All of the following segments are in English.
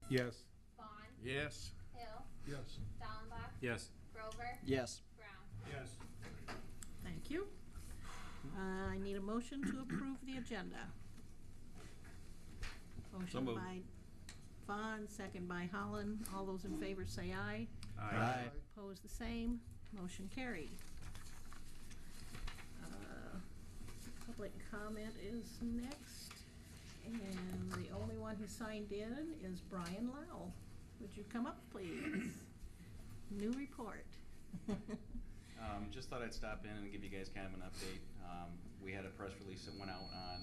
Yes. Vaughn. Yes. Hill. Yes. Dallenbach. Yes. Grover. Yes. Brown. Yes. Thank you. I need a motion to approve the agenda. Motion moved. by Vaughn, second by Holland. All those in favor say aye. Aye. Opposed, the same. Motion carried. Public comment is next, and the only one who signed in is Brian Lau. Would you come up, please? New report. Just thought I'd stop in and give you guys kind of an update. We had a press release that went out on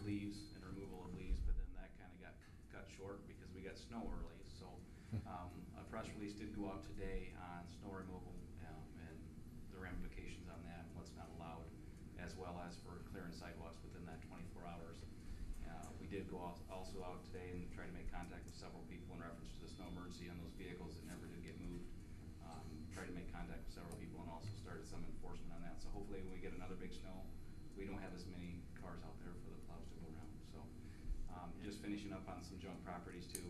leaves and removal of leaves, but then that kind of got cut short because we got snow early. So a press release did go out today on snow removal and the ramifications on that and what's not allowed, as well as for clearing sidewalks within that 24 hours. We did go also out today and try to make contact with several people in reference to the snow emergency on those vehicles that never did get moved. Tried to make contact with several people and also started some enforcement on that. So hopefully when we get another big snow, we don't have as many cars out there for the plows to go around. So just finishing up on some junk properties too,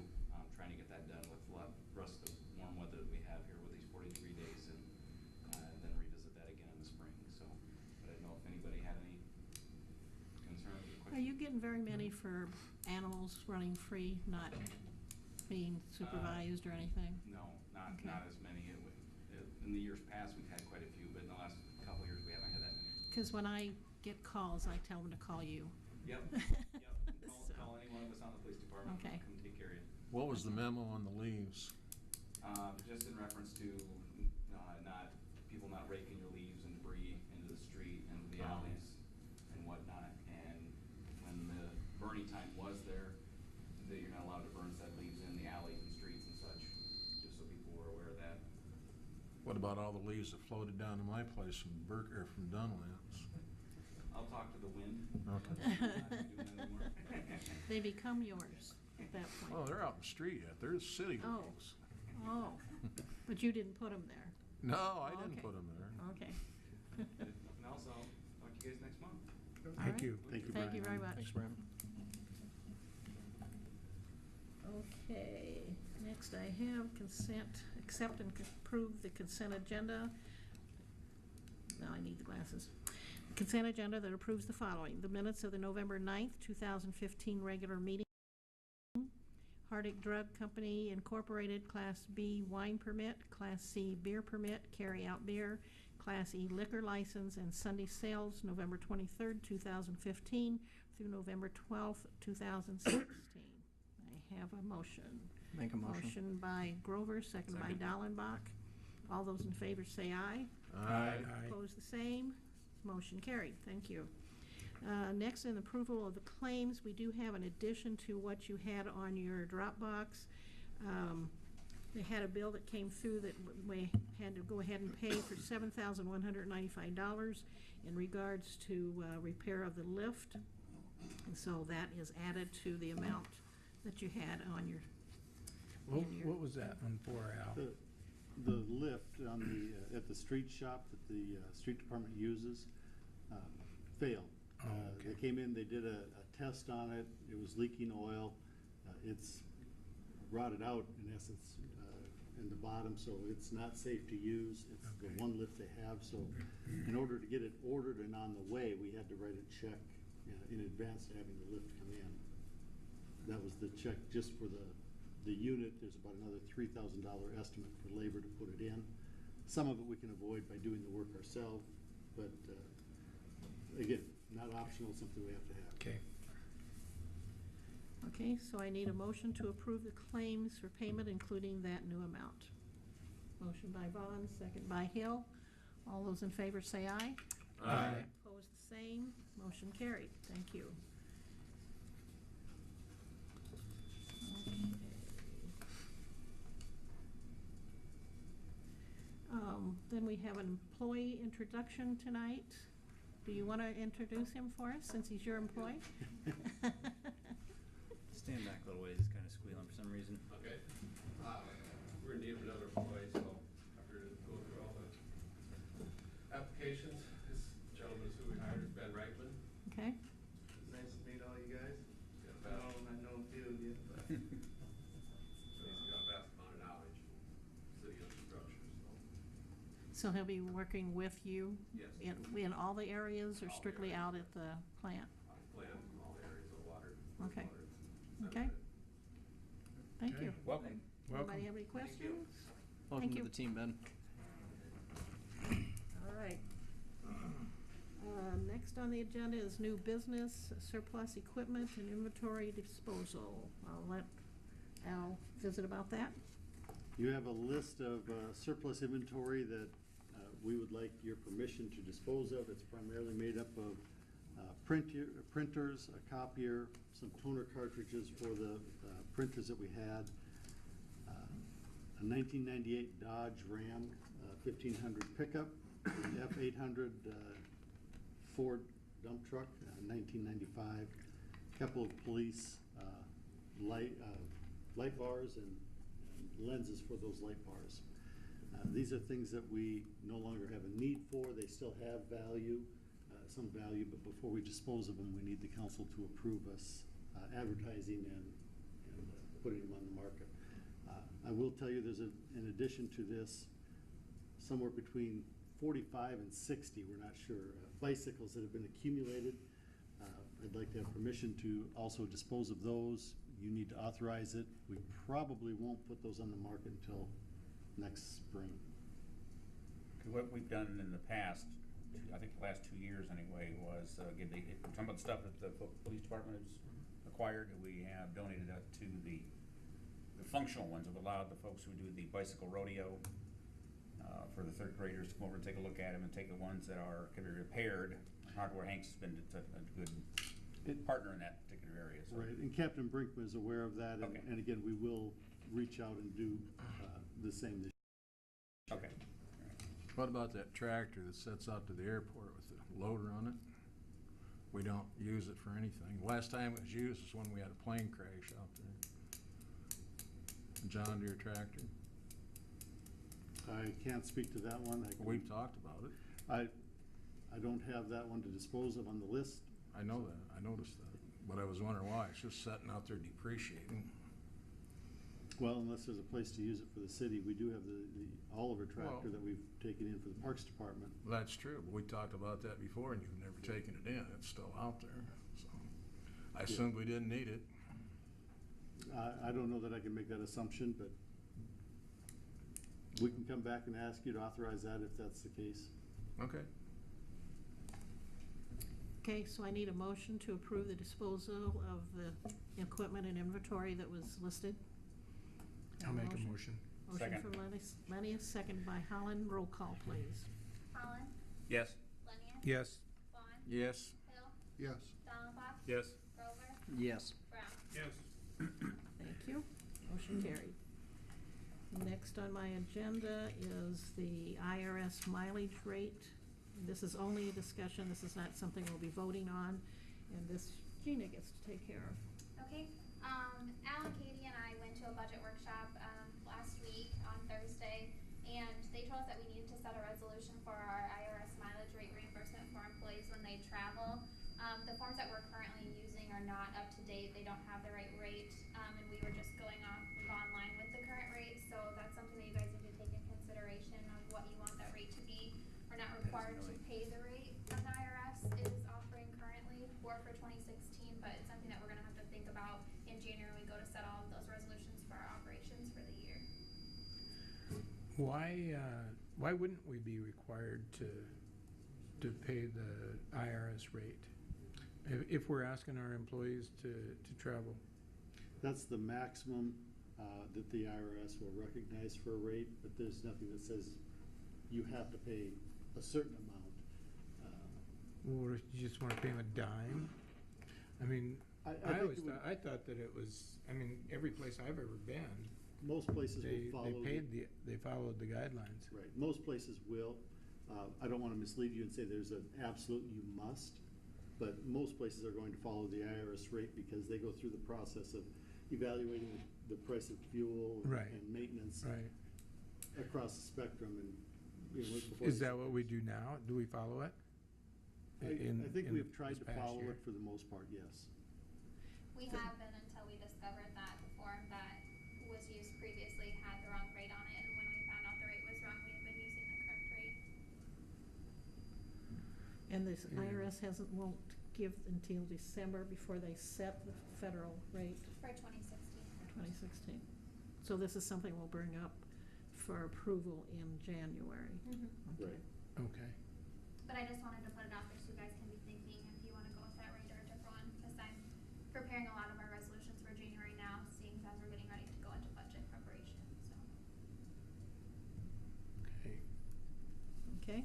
trying to get that done with the rest of the warm weather that we have here with these 43 days, and then revisit that again in the spring. So, but I don't know if anybody had any concerns or questions. Are you getting very many for animals running free, not being supervised or anything? No, Okay. not as many. In the years past, we've had quite a few, but in the last couple of years, we haven't had that many. Because when I get calls, I tell them to call you. Yep. Call any one of us on the police department. Okay. Come take care of you. What was the memo on the leaves? Just in reference to not people not raking your leaves and debris into the street and the alleys and whatnot. And when the burning time was there, that you're not allowed to burn said leaves in the alleys and streets and such, just so people were aware of that. What about all the leaves that floated down to my place from from Dunlap's? I'll talk to the wind. Okay. I'm not doing that anymore. They become yours at that point. Oh, they're out in the street yet. They're city Oh. leaves. Oh, but you didn't put them there. No, I didn't Okay. put them there. Okay. If nothing else, I'll talk to you guys next month. All Thank right. you. Thank you very much. Thanks, Brian. Okay, next I have accept and approve the consent agenda. Now I need the glasses. Consent agenda that approves the following: the minutes of the November 9th, 2015 regular meeting. Hardick Drug Company Incorporated Class B wine permit, Class C beer permit, carry-out beer, Class E liquor license, and Sunday sales, November 23rd, 2015 through November 12th, 2016. I have a motion. Make a motion. Motion by Grover, second by Dallenbach. All those in favor say aye. Aye. Opposed, the same. Motion carried. Thank you. Next, in approval of the claims, we do have an addition to what you had on your Dropbox. They had a bill that came through that we had to go ahead and pay for $7,195 in regards to repair of the lift. And so that is added to the amount that you had on your. What was that one for, Al? The lift on the, at the street shop that the street department uses failed. Oh, okay. They came in, they did a test on it, it was leaking oil. It's rotted out in essence in the bottom, so it's not safe to use. It's the Okay. one lift they have, so in order to get it ordered and on the way, we had to write a check in advance to having the lift come in. That was the check just for the unit. There's about another $3,000 estimate for labor to put it in. Some of it we can avoid by doing the work ourselves, but again, not optional, something we have to have. Okay. Okay, so I need a motion to approve the claims for payment, including that new amount. Motion by Vaughn, second by Hill. All those in favor say aye. Aye. Opposed, the same. Motion carried. Thank you. Then we have an employee introduction tonight. Do you want to introduce him for us, since he's your employee? Stand back a little ways, it's kind of squealing for some reason. Okay. We're in need of another employee, so after to go through all the applications, this gentleman is who we hired, is Ben Reichman. Okay. Nice to meet all you guys. Yeah, I know a few of you, but So he'll be working with you? Yes. In all the areas or All the strictly areas. out at the plant? Plan all areas of water. Okay. wastewater, Okay. Thank you. Okay. Welcome. Welcome. Anybody have any questions? Welcome Thank to you. the team, Ben. All right. Next on the agenda is new business, surplus equipment and inventory disposal. I'll let Al visit about that. You have a list of surplus inventory that we would like your permission to dispose of. It's primarily made up of printers, a copier, some toner cartridges for the printers that we had, a 1998 Dodge Ram 1500 pickup, an F800 Ford dump truck, 1995, couple of police light bars and lenses for those light bars. These are things that we no longer have a need for. They still have value, some value, but before we dispose of them, we need the council to approve us advertising and putting them on the market. I will tell you, there's in addition to this, somewhere between 45 and 60, we're not sure, bicycles that have been accumulated. I'd like to have permission to also dispose of those. You need to authorize it. We probably won't put those on the market until next spring. What we've done in the past, I think the last 2 years anyway, was give some of the stuff that the police department has acquired, we have donated that to the functional ones. We've allowed the folks who do the bicycle rodeo for the third graders to come over and take a look at them and take the ones that can be repaired. Hardware Hanks has been a good partner in that particular area. So. Right, and Captain Brinkman is aware of that, Okay. and again, we will reach out and do the same this year. Okay. What about that tractor that sets out to the airport with the loader on it? We don't use it for anything. Last time it was used was when we had a plane crash out there. John Deere tractor. I can't speak to that one. We've talked about it. I don't have that one to dispose of on the list. I know that. I noticed that. But I was wondering why. It's just sitting out there depreciating. Well, unless there's a place to use it for the city, we do have the Oliver tractor Well- that we've taken in for the Parks Department. Well, that's true, but we talked about that before and you've never taken it in. It's still out there. So I assumed we didn't need it. I don't know that I can make that assumption, but we can come back and ask you to authorize that if that's the case. Okay. Okay, so I need a motion to approve the disposal of the equipment and inventory that was listed. I'll make a motion. Motion Second. from Lenny, second by Holland. Roll call, please. Holland, Yes. Lenius, Yes. Vaughn, Yes. Hill, Yes. Donlbach, Yes. Grover, Yes. Brown. Yes. Thank you. Motion carried. Next on my agenda is the IRS mileage rate. This is only a discussion. This is not something we'll be voting on, and this Gina gets to take care of. Okay, Alan, Katie, and I went to a budget workshop, last week on Thursday, and they told us that we needed to set a resolution for our IRS mileage rate reimbursement for employees when they travel. The forms that we're currently using are not up to date. They don't have the right rate, and we were just going off online with the current rate, so that's something that you guys need to take in consideration of what you want that rate to be. We're not required to pay the rate that the IRS is offering currently for 2016, but it's something that we're gonna have to think about in January when we go to set all of those resolutions for our operations for the year. Why wouldn't we be required to pay the IRS rate? If we're asking our employees to travel? That's the maximum that the IRS will recognize for a rate, but there's nothing that says you have to pay a certain amount. Or if you just want to pay them a dime? I mean, I I think always it would- thought, I thought that it was, I mean, every place I've ever been, Most places they will follow. they followed the guidelines. Right, most places will. I don't want to mislead you and say there's an absolute you must, but most places are going to follow the IRS rate because they go through the process of evaluating the price of fuel Right. and maintenance Right. across the spectrum and, you know, before Is you- that what we do now? Do we follow it? I think in we've tried this to past follow year? it for the most part, yes. We have been until we discovered that the form that was used previously had the wrong rate on it, and when we found out the rate was wrong, we've been using the correct rate. And this Yeah. IRS won't give until December before they set the federal rate For 2016. for 2016. So this is something we'll bring up for approval in January. Okay. Right. Okay. But I just wanted to put it out there so you guys can be thinking if you wanna go with that rate or a different one, because I'm preparing a lot of our resolutions for January now, seeing as we're getting ready to go into budget preparation, so. Okay. Okay?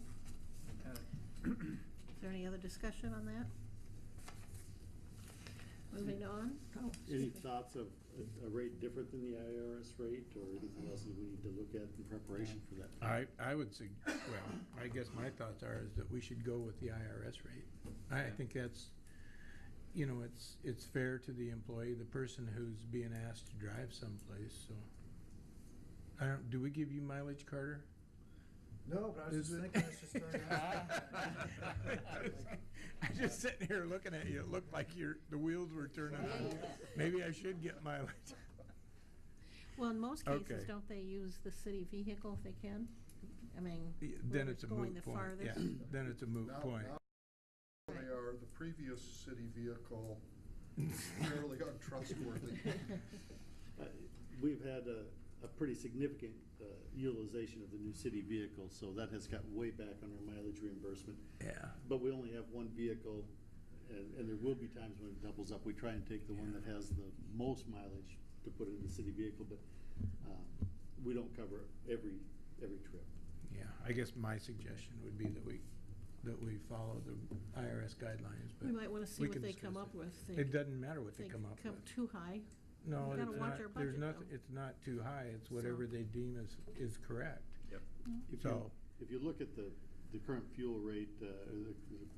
Is there any other discussion on that? Moving on? Oh, Any excuse me. thoughts of a rate different than the IRS rate, or anything else that we need to look at in preparation for that? I would say, well, I guess my thoughts are is that we should go with the IRS rate. I think that's, you know, it's fair to the employee, the person who's being asked to drive someplace, so. Do we give you mileage, Carter? No, but I was Is just it? thinking, it's just starting out. I'm just sitting here looking at you, it looked like the wheels were turning on. Maybe I should get mileage. Well, in most cases, Okay. don't they use the city vehicle if they can? I mean, Then whoever's it's a going moot the point, farthest. yeah, then it's a moot Now- point. now They are the previous city vehicle fairly untrustworthy. We've had a pretty significant utilization of the new city vehicle, so that has got way back on our mileage reimbursement. Yeah. But we only have one vehicle, and there will be times when it doubles up. We try and take the one that has the most mileage to put in the city vehicle, but we don't cover every trip. Yeah, I guess my suggestion would be that we follow the IRS guidelines, but. We might wanna see we what can they discuss come it. up with. It doesn't matter what they If come up come with. too high, No, we gotta it's watch not, our there's budget, nothing, though. it's not too high, it's So- whatever they deem is correct. If you look at the current fuel rate, the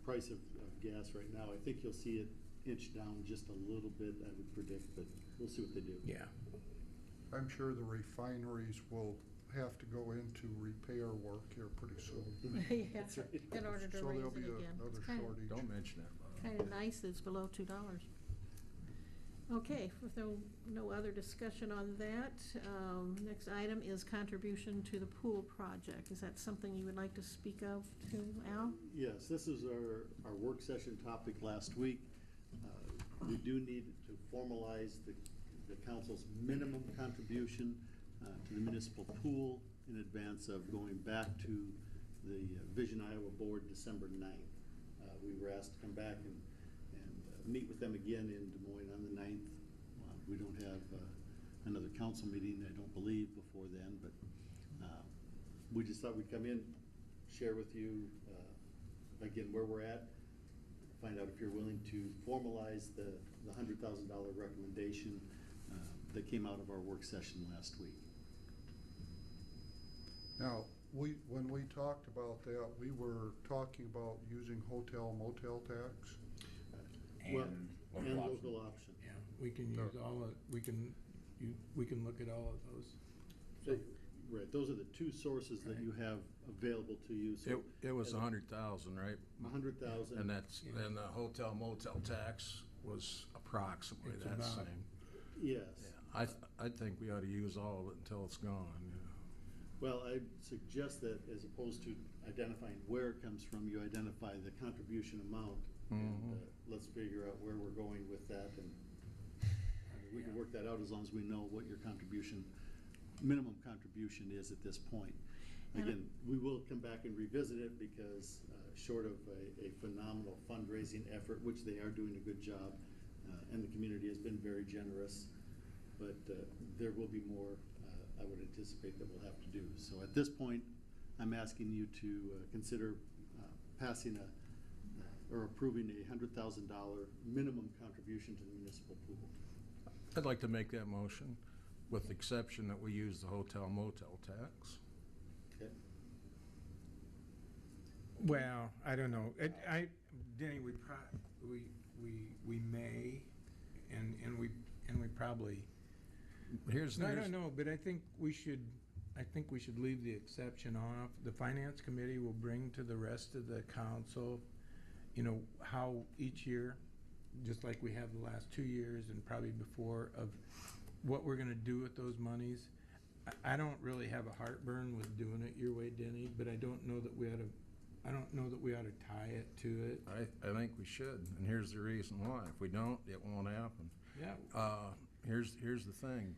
price of gas right now, I think you'll see it inch down just a little bit, I would predict, but we'll see what they do. Yeah, I'm sure the refineries will have to go into repair work here pretty soon. yeah, That's right. in order to So raise there'll it be again. another It's kinda, shortage. Don't mention that, Bob. kinda nice that it's below $2. Okay, with no other discussion on that, next item is contribution to the pool project. Is that something you would like to speak of to Al? Yes, this is our work session topic last week. We do need to formalize the council's minimum contribution to the municipal pool in advance of going back to the Vision Iowa Board December 9th. We were asked to come back and meet with them again in Des Moines on the 9th. We don't have another council meeting, I don't believe, before then, but we just thought we'd come in, share with you, again, where we're at, find out if you're willing to formalize the $100,000 recommendation that came out of our work session last week. Now, when we talked about that, we were talking about using hotel motel tax. Well, And and local local option. option. yeah, we can use all of, we can look at all of those. Right, those are the two sources that you have available to you, so. It was 100,000, right? 100,000. And that's, Yeah. and the hotel motel tax was approximately It's that about- same. Yes. Yeah, I think we ought to use all of it until it's gone, yeah. Well, I suggest that as opposed to identifying where it comes from, you identify the contribution amount. And Mhm. let's figure out where we're going with that, and we can work that out as long as we know what your minimum contribution is at this point. And- Again, we will come back and revisit it because short of a phenomenal fundraising effort, which they are doing a good job, and the community has been very generous, but there will be more, I would anticipate, that we'll have to do. So at this point, I'm asking you to consider passing or approving a $100,000 minimum contribution to the municipal pool. I'd like to make that motion, with the exception that we use the hotel motel tax. Okay? Well, I don't know. Denny, we may, and we probably. Here's, No, I don't know, but I think we should leave the exception off. The finance committee will bring to the rest of the council, you know, how each year, just like we have the last 2 years and probably before, of what we're gonna do with those monies. I don't really have a heartburn with doing it your way, Denny, but I don't know that we ought to I don't know that we ought to tie it to it. I think we should, and here's the reason why. If we don't, it won't happen. Yeah. Here's the thing.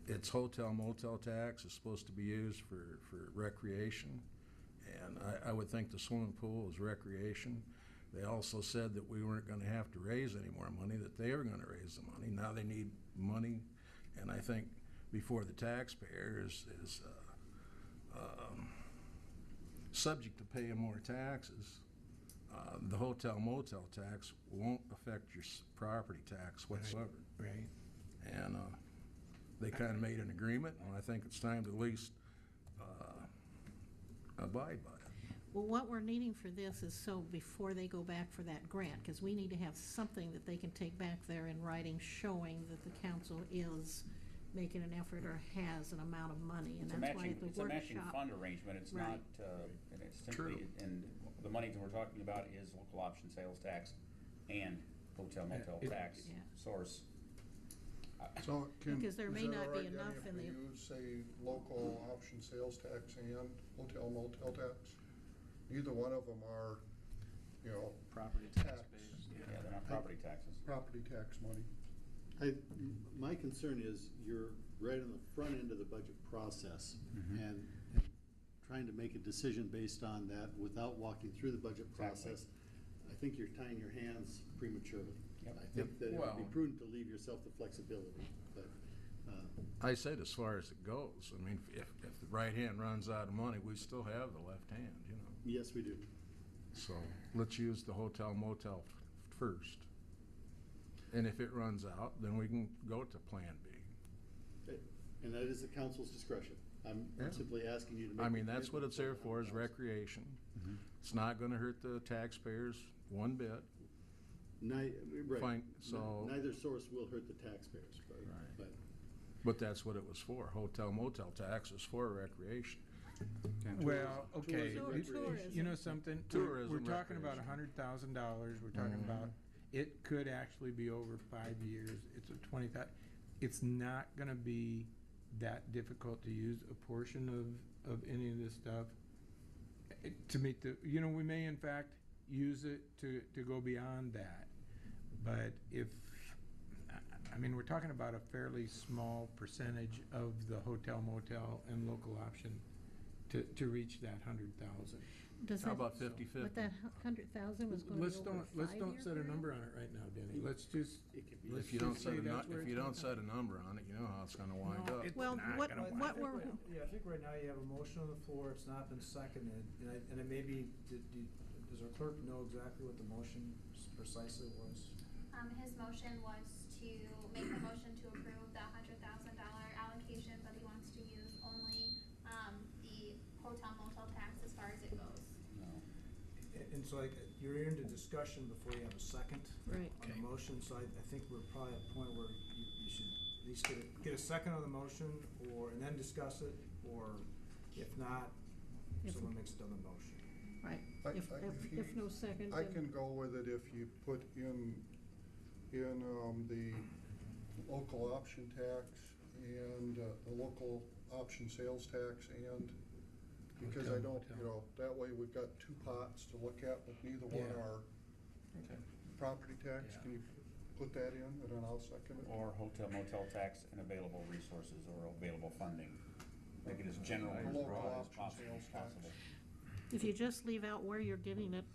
It's hotel motel tax is supposed to be used for recreation, and I would think the swimming pool is recreation. They also said that we weren't gonna have to raise any more money, that they were gonna raise the money. Now they need money, and I think before the taxpayer is subject to paying more taxes, the hotel motel tax won't affect your property tax whatsoever. Right. And they kind of made an agreement, and I think it's time to at least abide by it. Well, what we're needing for this is so before they go back for that grant, because we need to have something that they can take back there in writing showing that the council is making an effort or has an amount of money, and It's a that's why matching, the it's a matching workshop. fund arrangement, it's Right. not, and it's simply, True. and the money that we're talking about is local option sales tax and hotel motel it- tax Yeah. source. So can, Because there is may it not all be right, Danny, enough if in we the- use, say, local option sales tax and hotel motel tax? Either one of them are, you know, Property tax, Yeah, they're not property taxes. property tax money. My concern is you're right on the front end of the budget process Mhm. and trying to make a decision based on that without walking through the budget Exactly. process. I think you're tying your hands prematurely. Yep. I think that it would be Well- prudent to leave yourself the flexibility, but, I said as far as it goes, I mean, if the right hand runs out of money, we still have the left hand, you know. yes, we do. So let's use the hotel motel first. And if it runs out, then we can go to Plan B. And that is the council's discretion. I'm Yeah. simply asking you to make. I a mean, that's what commitment it's there the for, is 100,000. recreation. Mhm. It's not gonna hurt the taxpayers one bit. Right. Fine, so- Neither source will hurt the taxpayers, right? Right. But But that's what it was for. Hotel motel tax is for recreation. Well, okay, Tourism. you know something? Tourism, We're talking about recreation. $100,000, we're talking Mhm. about, it could actually be over 5 years, it's a 20,000. It's not gonna be that difficult to use a portion of any of this stuff to meet the, you know, we may in fact use it to go beyond that. But if, I mean, we're talking about a fairly small percentage of the hotel motel and local option to reach that 100,000. Does How that- about 50/50? But that 100,000 was gonna be Let's over a let's don't 5-year set a period? number on it right now, Denny. Let's just, it could be. let's If you don't just set say a, that's where if it's you don't gonna set a number on it, you know how it's gonna wind No, up. it's Well, not what- gonna wind what up. we're- Yeah, I think right now you have a motion on the floor, it's not been seconded, and it may be, does our clerk know exactly what the motion precisely was? His motion was to make the motion to approve the $100,000 allocation, but he wants to use only, the hotel motel tax as far as it goes. No. And so like, you're into discussion before you have a second Right. on the motion, so I think we're probably at a point where you should at least get a second on the motion, and then discuss it, or if not, If- someone makes another motion. Right, If if no second, I then- can go with it if you put in the local option tax and the local option sales tax and, because I Hotel, don't, motel. you know, that way we've got two pots to look at, but neither one Yeah. are Okay. property tax. Yeah. Can you put that in, and then I'll second it? Or hotel motel tax and available resources or available funding. Make it as general and Local broad as option possible. sales tax. if you just leave out where you're getting it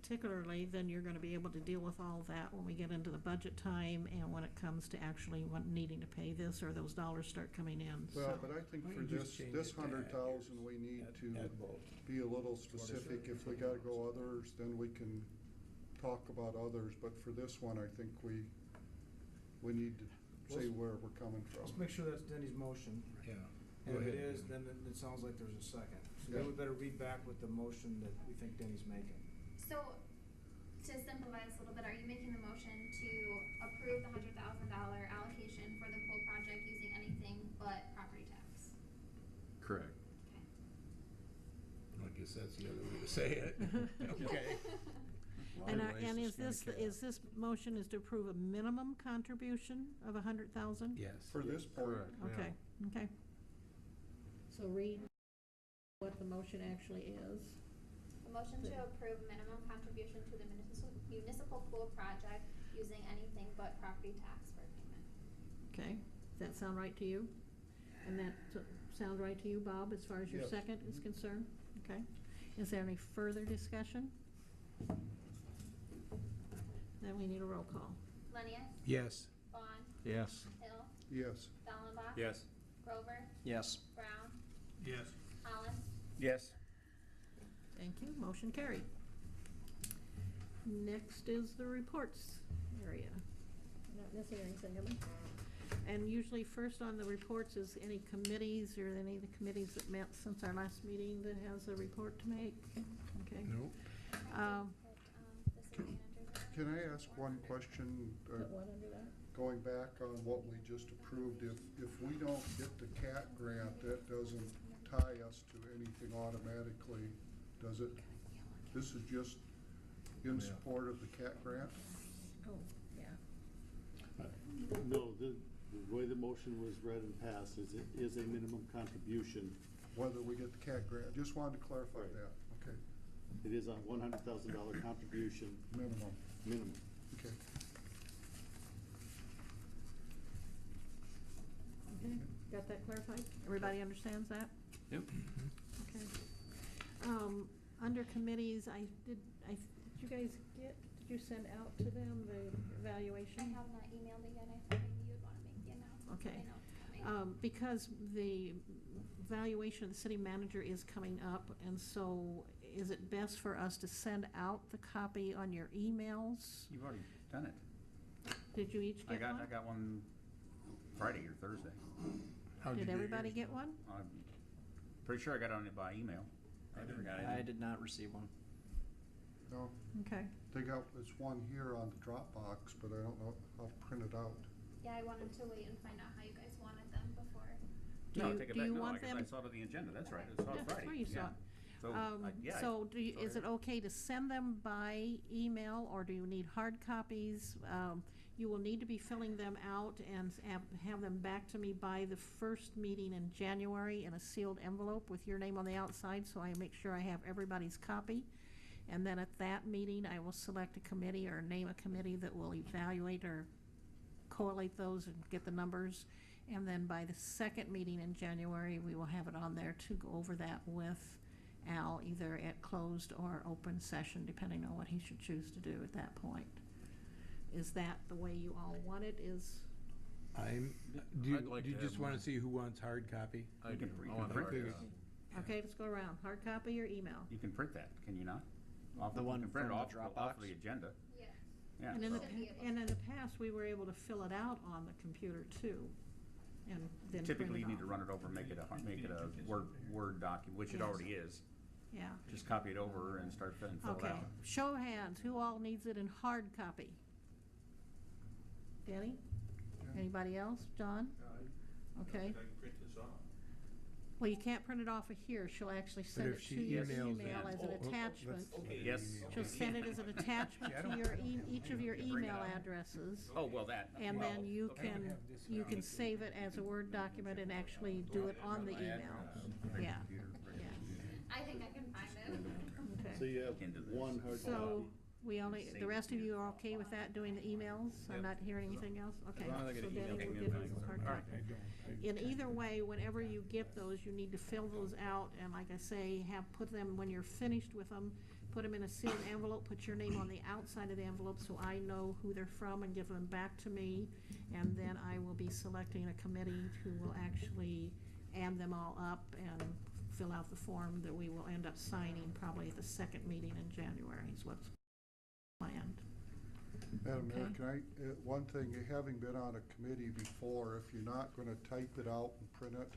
particularly, then you're gonna be able to deal with all that when we get into the budget time and when it comes to actually needing to pay this or those dollars start coming in, Well, so. but I think Why for don't you just this, change this it to 100,000, we need to Add both. be a little specific. If we gotta go others, then we can talk about others, but for this one, I think we need to say where we're coming from. Let's make sure that's Denny's motion, Yeah. and Go if it ahead. is, then it sounds like there's a second. So Yeah. then we better read back what the motion that we think Denny's making. So, to simplify this a little bit, are you making the motion to approve the $100,000 allocation for the pool project using anything but property tax? Correct. I guess that's the other way to say it. Okay. And, Lot of and ways is to skin a this, cat. is this motion is to approve a minimum contribution of 100,000? Yes. For this point, Correct, yeah. Okay, okay. So read what the motion actually is. A motion to approve minimum contribution to the municipal pool project using anything but property tax for payment. Okay, does that sound right to you? And that sound right to you, Bob, as far as your Yes. second is concerned? Okay. Is there any further discussion? Then we need a roll call. Lenius, Yes. Vaughn, Yes. Hill, Yes. Dallenbach. Yes. Grover, Yes. Brown, Yes. Holland. Yes. Thank you, motion carried. Next is the reports area. Not missing anything, am I? And usually first on the reports is any committees or any of the committees that met since our last meeting that has a report to make. Okay. Nope. The city manager's. Can I ask one question? Put one under that? Going back on what we just approved, if we don't get the CAT grant, that doesn't tie us to anything automatically, does it? This is just in support of the CAT grant? Oh, yeah. No, the way the motion was read and passed is it is a minimum contribution. Whether we get the CAT grant, just wanted to clarify Right. that, okay, It is a $100,000 contribution minimum, minimum. okay. Okay, got that clarified? Everybody understands that? Yep. Okay. Under committees, did you guys did you send out to them the evaluation? I have not emailed it yet. I thought maybe you'd want to make the announcement. Okay. I know it's coming. Because the evaluation of the city manager is coming up, and so is it best for us to send out the copy on your emails? You've already done it. Did you each get one? I got one Friday or Thursday. How'd you Did do everybody yours? get one? I'm pretty sure I got on it by email. I never got I it. did not receive one. No, Okay. they got, there's one here on the Dropbox, but I don't know how to print it out. Yeah, I wanted to wait and find out how you guys wanted them before. Do No, you- take it do back. you No, want I guess them- I saw it on the agenda. That's right. I saw Yeah, it that's Friday. where you saw Yeah. it. So, yeah. So is it okay to send them by email, or do you need hard copies? You will need to be filling them out and have them back to me by the first meeting in January in a sealed envelope with your name on the outside, so I make sure I have everybody's copy. And then at that meeting, I will select a committee or name a committee that will evaluate or correlate those and get the numbers. And then by the second meeting in January, we will have it on there to go over that with Al, either at closed or open session, depending on what he should choose to do at that point. Is that the way you all want it? Do I'd like you to just have want mine. to see who wants hard copy? I You do. can I want print hard it. copy. Okay, let's go around. Hard copy or email? You can print that, can you not? Off The one you can print it from the off Dropbox? the agenda. Yeah. Yeah. And in the, Should be able and to. in the past, we were able to fill it out on the computer too, and then print Typically, it you need to off. run it over, and make it a Word document, which it Yes. already is. Yeah. Just copy it over and start filling it Okay, out. show of hands, who all needs it in hard copy? Danny? Anybody else? John? Okay. Well, you can't print it off of here, she'll actually send if it she to your emails email it- as an attachment. Yes. She'll send it as an attachment to your, each of your email addresses, Oh, well, that. and well, then you okay. can save it as a Word document and actually do it on the email. Yeah, yeah, I think I can find it. So okay. you have Into this. one hard So, copy. we only, the rest of you are okay with that, doing the emails? I'm not hearing anything else? Okay, long as I get so an Danny email, will okay, give fine. us a hard All right. copy. In either way, whenever you get those, you need to fill those out, and like I say, put them, when you're finished with them, put them in a sealed envelope, put your name on the outside of the envelope so I know who they're from and give them back to me. And then I will be selecting a committee who will actually add them all up and fill out the form that we will end up signing probably at the second meeting in January is what's planned. Madam Mayor, Okay. can I, one thing, having been on a committee before, if you're not gonna type it out and print it,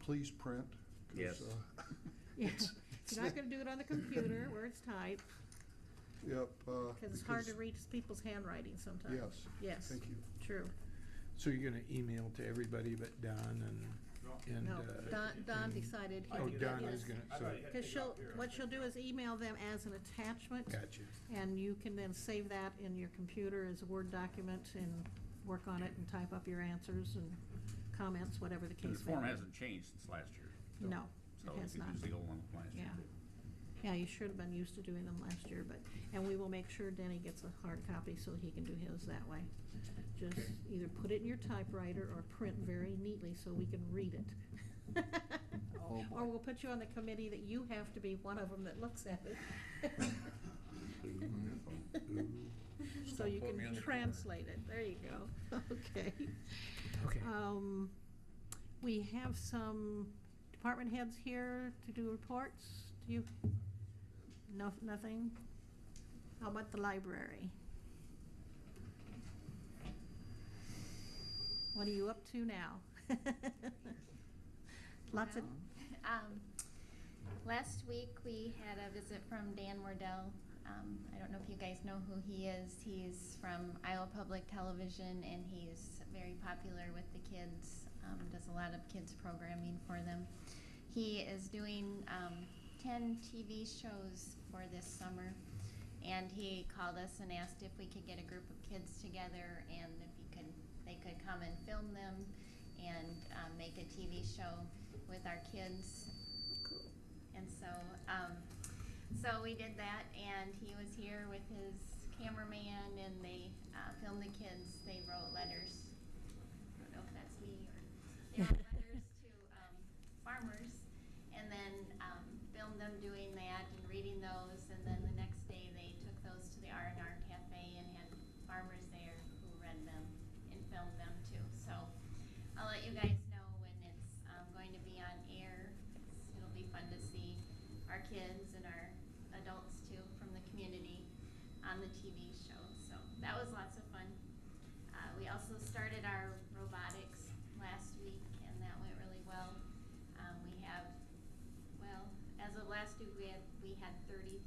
please print. 'cause, Yes. Yeah, you're not gonna do it on the computer where it's typed, Yep. because it's hard to read people's handwriting sometimes. Yes. Yes, Thank you. true. So you're gonna email to everybody but Don and No, Don decided he Oh, would Don get is his. gonna, so, Because what she'll do is email them as an attachment. gotcha. And you can then save that in your computer as a Word document and work on it and type up your answers and comments, whatever the And case the may form be. hasn't changed since last year. No, So It has you not. could use the old one last year Yeah. too. Yeah, you should have been used to doing them last year, and we will make sure Denny gets a hard copy so he can do his that way. Just either put it in your typewriter or print very neatly so we can read it. Oh, Or boy. we'll put you on the committee that you have to be one of them that looks at it. So you Put me in can the corner. translate it. There you go. Okay. Okay. We have some department heads here to do reports. Do you? No, nothing? How about the library? What are you up to now? Lots of, Last week, we had a visit from Dan Wardell. I don't know if you guys know who he is. He's from Iowa Public Television, and he's very popular with the kids, does a lot of kids programming for them. He is doing 10 TV shows for this summer, and he called us and asked if we could get a group of kids together and if they could come and film them and make a TV show with our kids. And so we did that, and he was here with his cameraman, and they filmed the kids. They wrote letters. I don't know if that's me, or they wrote letters to farmers, and then filmed them doing that and reading those. And then the next day, they took those to the R&R Cafe and had farmers there who read them and filmed them too. So I'll let you guys know when it's going to be on air. It'll be fun to see our kids and our adults too from the community on the TV show. So that was lots of fun. We also started our robotics last week, and that went really well. As of last week, we had 33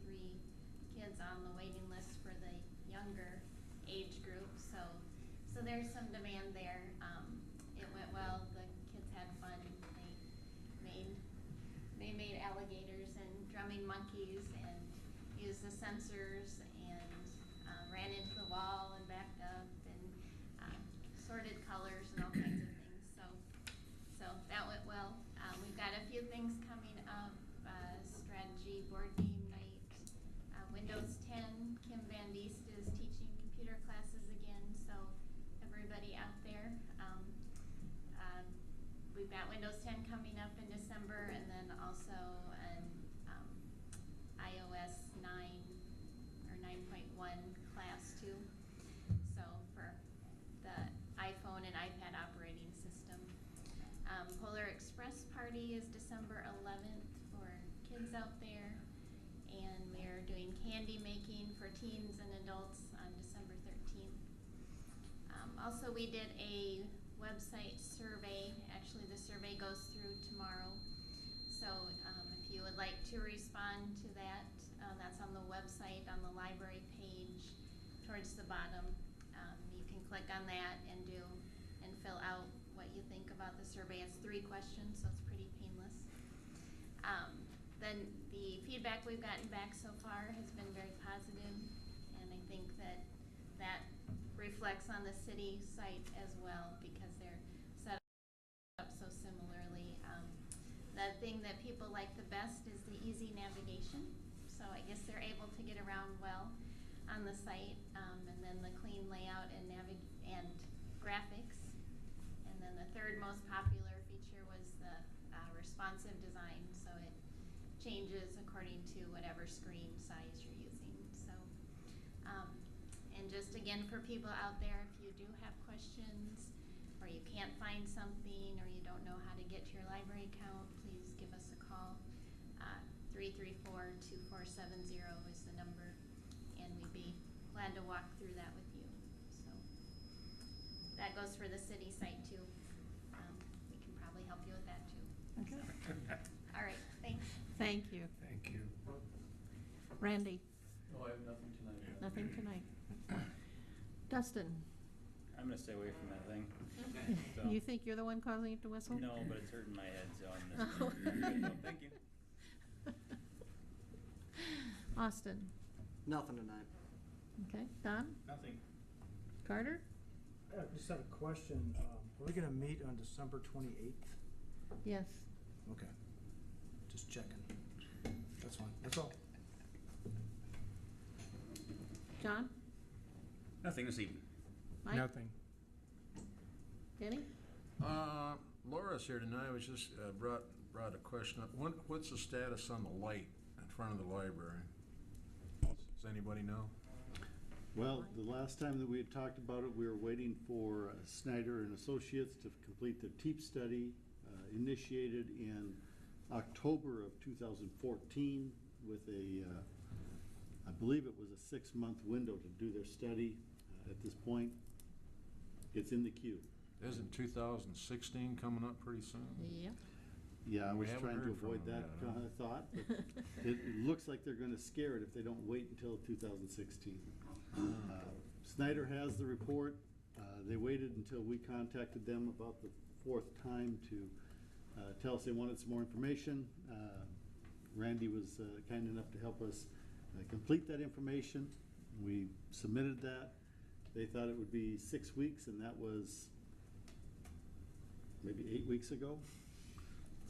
kids on the waiting list for the younger age group. So there's some demand there. It went well. The kids had fun. They made alligators and drumming monkeys and used the sensors and ran into the wall and backed up and sorted colors and all kinds of things. So that went well. We've got a few things coming up. Strategy board game night. Windows 10. Kim Van Diest is teaching computer classes again. So everybody out there. We've got Windows 10 coming up in December, and then also an iOS 9 or 9.1 class too. So for the iPhone and iPad operating system. Polar Express party is December 11th for kids out there, and we're doing candy making for teens and adults on December 13th. Also, we did a website survey. Actually, the survey goes through tomorrow. So if you would like to respond to that, that's on the website, on the library page, towards the bottom. You can click on that and fill out what you think about the survey. It's 3 questions, so it's pretty painless. Then the feedback we've gotten back so far has been very positive, and I think that reflects on the city site as well, because they're set up so similarly. The thing that people like the best is the easy navigation. So I guess they're able to get around well on the site, and then the clean layout and graphics. And then the third most popular feature was the responsive design. So it changes according to whatever screen size you're using. So, and just again for people out there, if you do have questions or you can't find something or you don't know how to get to your library account, please give us a call. 334-2470 is the number, and we'd be glad to walk through that with you. So that goes for the city site too. We can probably help you with that too. Okay. All right, thanks. Thank you. Thank you. Randy? No, I have nothing tonight. Nothing tonight. Dustin? I'm gonna stay away from that thing. So- You think you're the one causing it to whistle? No, but it's hurting my head, so I'm just. No, thank you. Austin? Nothing tonight. Okay. Don? Nothing. Carter? I just have a question. Are we gonna meet on December 28th? Yes. Okay. checking. That's fine, that's all. John? Nothing this evening. Mike? Nothing. Denny? Laura's here tonight, I was just, brought a question up. What's the status on the light in front of the library? Does anybody know? Well, the last time that we had talked about it, we were waiting for Snyder and Associates to complete their TEEP study, initiated in October of 2014 with I believe it was a 6-month window to do their study. At this point, it's in the queue. Isn't 2016 coming up pretty soon? Yep. Yeah, I We was haven't trying to heard from avoid them that yet, huh? kind of thought, but it looks like they're gonna scare it if they don't wait until 2016. Snyder has the report. They waited until we contacted them about the 4th time to tell us they wanted some more information. Randy was kind enough to help us complete that information. We submitted that. They thought it would be 6 weeks, and that was maybe 8 weeks ago.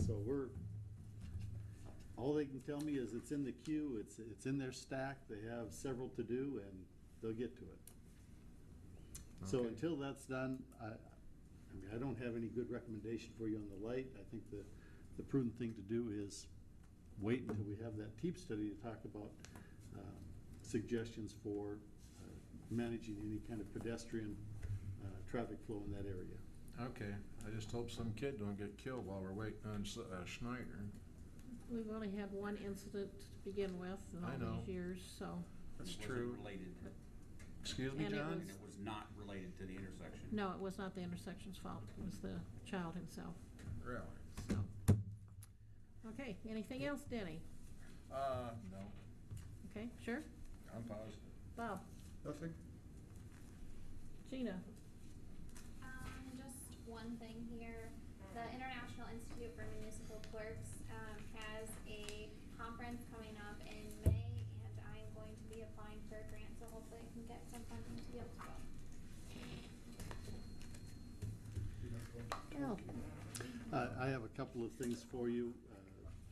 So all they can tell me is it's in the queue, it's in their stack, they have several to do, and they'll get to it. So Okay. until that's done, I mean, I don't have any good recommendation for you on the light. I think the prudent thing to do is wait until we have that TEEP study to talk about suggestions for managing any kind of pedestrian traffic flow in that area. Okay, I just hope some kid don't get killed while we're waiting on Schneider. We've only had one incident to begin with in I all know. these years, so, That's It wasn't true. related, Excuse me, And it John? and it was not related to the intersection. no, it was not the intersection's fault. It was the child himself, Really? so. Okay, anything else, Denny? No, Okay, sure. I'm positive. Bob? Nothing? Gina? Just one thing here. The International Institute for Municipal Clerks has a conference coming up in May, and I am going to be applying for a grant, so hopefully I can get some funding to be able to go. Al? I have a couple of things for you.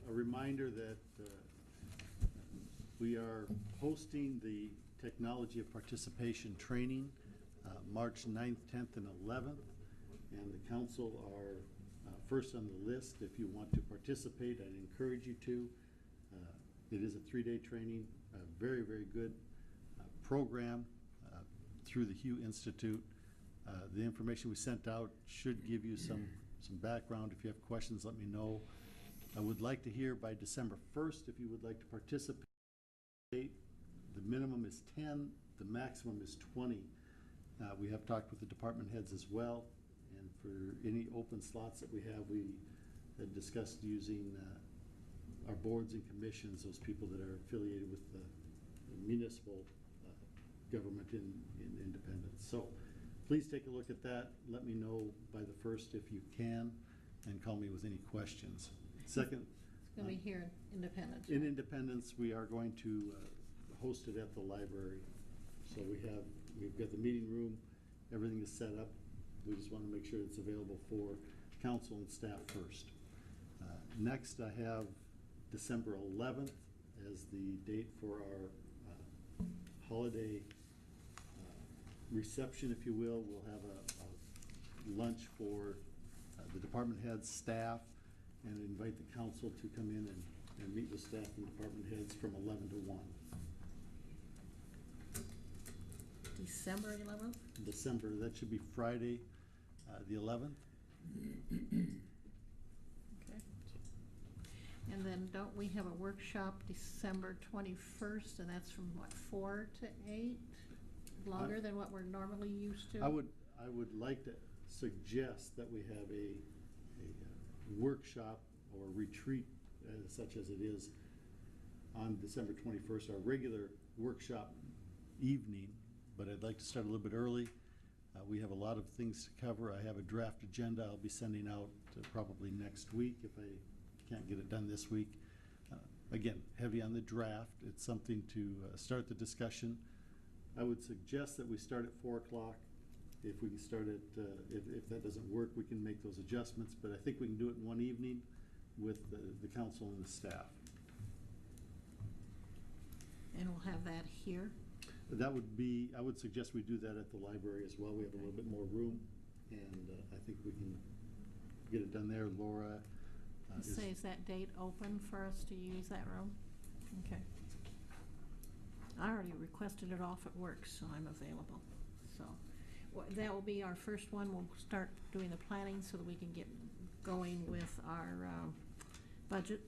A reminder that we are hosting the Technology of Participation Training, March 9th, 10th, and 11th. And the council are first on the list. If you want to participate, I'd encourage you to. It is a 3-day training, a very, very good program through the Hugh Institute. The information we sent out should give you some background. If you have questions, let me know. I would like to hear by December 1st if you would like to participate. The minimum is 10, the maximum is 20. We have talked with the department heads as well, and for any open slots that we have, we had discussed using our boards and commissions, those people that are affiliated with the municipal government in Independence. So please take a look at that. Let me know by the 1st if you can, and call me with any questions. Second, It's gonna be here in Independence. in Independence, we are going to host it at the library. So we've got the meeting room, everything is set up. We just want to make sure it's available for council and staff first. Next, I have December 11th as the date for our holiday reception, if you will. We'll have a lunch for the department heads, staff, and invite the council to come in and meet with staff and department heads from 11 to 1. December 11th? December, that should be Friday, the 11th. Okay. And then don't we have a workshop December 21st, and that's from what, 4 to 8? Longer than what we're normally used to? I would like to suggest that we have a workshop or retreat, such as it is, on December 21st, our regular workshop evening, but I'd like to start a little bit early. We have a lot of things to cover. I have a draft agenda I'll be sending out probably next week if I can't get it done this week. Again, heavy on the draft. It's something to start the discussion. I would suggest that we start at 4 o'clock. If we can start at, if that doesn't work, we can make those adjustments, but I think we can do it in one evening. with the council and the staff. And we'll have that here. That would be, I would suggest we do that at the library as well. We have a little bit more room, and I think we can get it done there. Laura Say, is that date open for us to use that room? Okay. I already requested it off at work, so I'm available. So, that will be our first one. We'll start doing the planning so that we can get going with our budget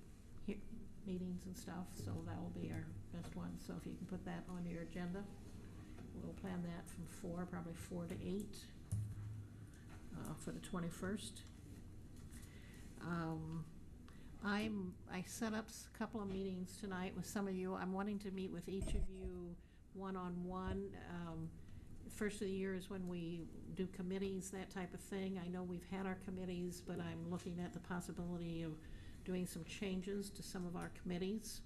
meetings and stuff. So that will be our best one. So if you can put that on your agenda, we'll plan that from 4, probably 4 to 8 for the 21st. I set up a couple of meetings tonight with some of you. I'm wanting to meet with each of you one-on-one. First of the year is when we do committees, that type of thing. I know we've had our committees, but I'm looking at the possibility of doing some changes to some of our committees.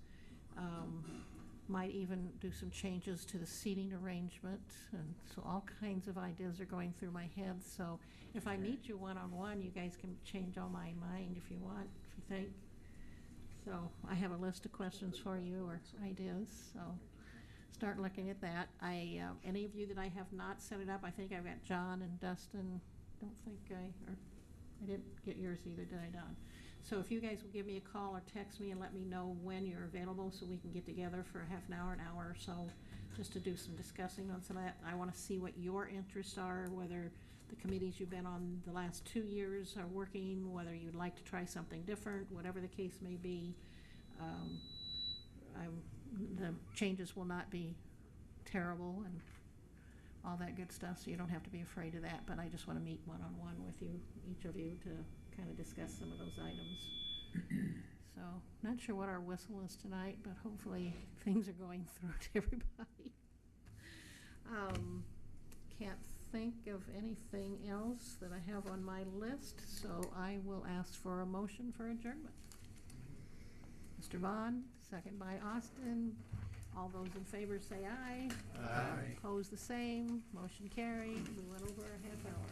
Might even do some changes to the seating arrangement, and so all kinds of ideas are going through my head. So if I meet you one-on-one, you guys can change all my mind if you want, if you think. So I have a list of questions for you or ideas, so start looking at that. Any of you that I have not set it up, I think I've got John and Dustin. I didn't get yours either, did I, Don? So if you guys will give me a call or text me and let me know when you're available so we can get together for a half an hour or so, just to do some discussing on some of that. I want to see what your interests are, whether the committees you've been on the last 2 years are working, whether you'd like to try something different, whatever the case may be. The changes will not be terrible and all that good stuff, so you don't have to be afraid of that, but I just want to meet one-on-one with you, each of you, to kind of discuss some of those items. So, not sure what our whistle is tonight, but hopefully things are going through to everybody. Can't think of anything else that I have on my list, so I will ask for a motion for adjournment. Mr. Vaughn, second by Austin. All those in favor say aye. Aye. Opposed, the same. Motion carried. We went over a half hour.